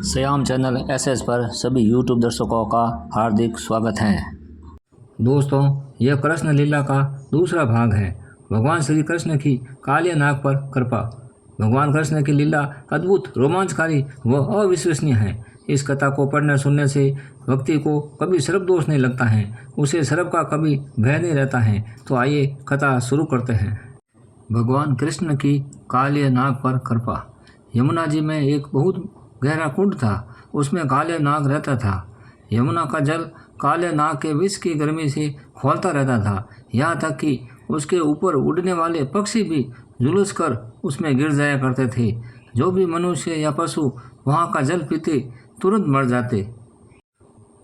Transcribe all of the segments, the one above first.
Shyam channel SS पर सभी YouTube दर्शकों का हार्दिक स्वागत है। दोस्तों, यह कृष्ण लीला का दूसरा भाग है। भगवान श्री कृष्ण की काले नाग पर कृपा। भगवान कृष्ण की लीला अद्भुत, रोमांचकारी व अविश्वसनीय है। इस कथा को पढ़ने सुनने से व्यक्ति को कभी सर्प दोष नहीं लगता है, उसे सर्प का कभी भय नहीं रहता है। तो आइए कथा शुरू करते हैं। भगवान कृष्ण की काले नाग पर कृपा। यमुना जी में एक बहुत गहरा कुंड था, उसमें काले नाग रहता था। यमुना का जल काले नाग के विष की गर्मी से खौलता रहता था, यहाँ तक कि उसके ऊपर उड़ने वाले पक्षी भी झुलस कर उसमें गिर जाया करते थे। जो भी मनुष्य या पशु वहाँ का जल पीते तुरंत मर जाते।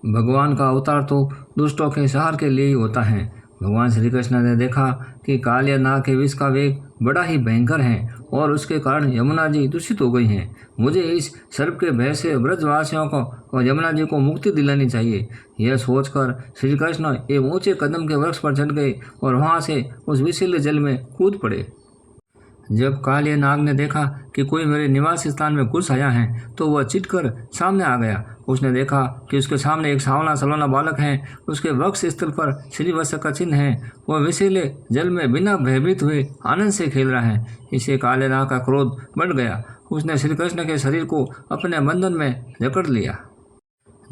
भगवान का अवतार तो दुष्टों के संहार के लिए ही होता है। भगवान श्री कृष्ण ने देखा कि काले नाग के विष का वेग बड़ा ही भयंकर है और उसके कारण यमुना जी दूषित हो गई हैं। मुझे इस सर्प के भय से ब्रजवासियों को और यमुना जी को मुक्ति दिलानी चाहिए। यह सोचकर श्री कृष्ण एक ऊंचे कदम के वृक्ष पर चढ़ गए और वहां से उस विषैले जल में कूद पड़े। जब काले नाग ने देखा कि कोई मेरे निवास स्थान में घुस आया है तो वह चिढ़कर सामने आ गया। उसने देखा कि उसके सामने एक सांवला सलोना बालक है, उसके वक्ष स्थल पर श्रीवत्स का चिन्ह है। वह विषैले जल में बिना भयभीत हुए आनंद से खेल रहा है। इससे काले नाग का क्रोध बढ़ गया। उसने श्री कृष्ण के शरीर को अपने बंधन में जकड़ लिया।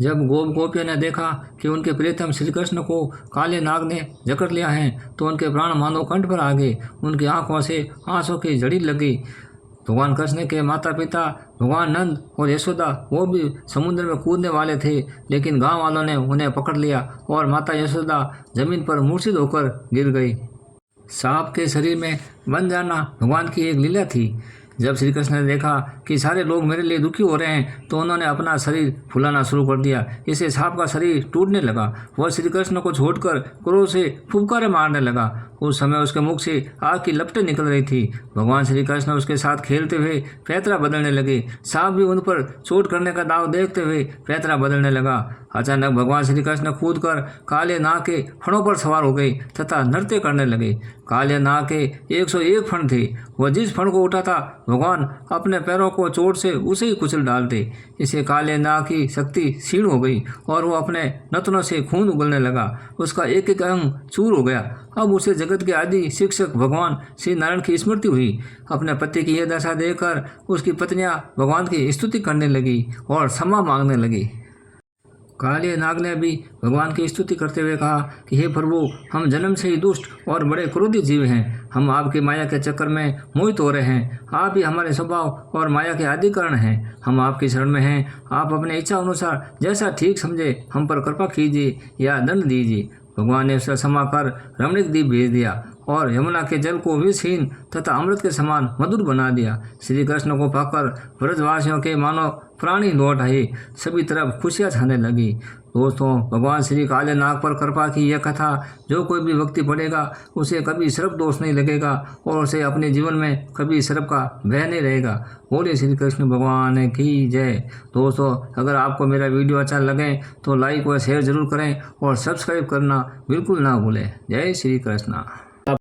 जब गोप गोपियों ने देखा कि उनके प्रियतम श्री कृष्ण को काले नाग ने जकड़ लिया है तो उनके प्राण मानो कंठ पर आ गए। उनकी आंखों से आंसू की झड़ी लगी। भगवान कृष्ण के माता पिता भगवान नंद और यशोदा वो भी समुद्र में कूदने वाले थे, लेकिन गांव वालों ने उन्हें पकड़ लिया और माता यशोदा जमीन पर मूर्छित होकर गिर गई। सांप के शरीर में बन जाना भगवान की एक लीला थी। जब श्री कृष्ण ने देखा कि सारे लोग मेरे लिए दुखी हो रहे हैं तो उन्होंने अपना शरीर फुलाना शुरू कर दिया। इससे सांप का शरीर टूटने लगा। वह श्री कृष्ण को छोड़कर क्रोध से फुफकारे मारने लगा। उस समय उसके मुख से आग की लपटें निकल रही थी। भगवान श्री कृष्ण उसके साथ खेलते हुए पैतरा बदलने लगे। सांप भी उन पर चोट करने का दाव देखते हुए पैतरा बदलने लगा। अचानक भगवान श्री कृष्ण कूद कर काले नाग के फणों पर सवार हो गए तथा नृत्य करने लगे। काले नाग के 101 फण थे। वह जिस फण को उठाता भगवान अपने पैरों को चोट से उसे ही कुचल डालते। इसे काले नाग की शक्ति क्षीण हो गई और वो अपने नथनों से खून उगलने लगा। उसका एक एक अंग चूर हो गया। अब उसे जगत के आदि शिक्षक भगवान श्री नारायण की स्मृति हुई। अपने पति की यह दशा देखकर उसकी पत्नियां भगवान की स्तुति करने लगी और क्षमा मांगने लगी। काले नाग ने भी भगवान की स्तुति करते हुए कहा कि हे प्रभु, हम जन्म से ही दुष्ट और बड़े क्रोधी जीव हैं। हम आपकी माया के चक्कर में मोहित हो रहे हैं। आप ही हमारे स्वभाव और माया के आदि कारण हैं। हम आपकी शरण में हैं। आप अपने इच्छा अनुसार जैसा ठीक समझे हम पर कृपा कीजिए या दंड दीजिए। भगवान ने उसे क्षमा कर रमणीक द्वीप भेज दिया और यमुना के जल को विषहीन तथा अमृत के समान मधुर बना दिया। श्री कृष्ण को पाकर ब्रजवासियों के मानो प्राणी लौट आए। सभी तरफ खुशियां छाने लगी। दोस्तों, भगवान श्री काले नाग पर कृपा की यह कथा जो कोई भी व्यक्ति पढ़ेगा उसे कभी सर्प दोष नहीं लगेगा और उसे अपने जीवन में कभी सर्प का भय नहीं रहेगा। बोले श्री कृष्ण भगवान की जय। दोस्तों, अगर आपको मेरा वीडियो अच्छा लगे तो लाइक व शेयर जरूर करें और सब्सक्राइब करना बिल्कुल ना भूलें। जय श्री कृष्ण।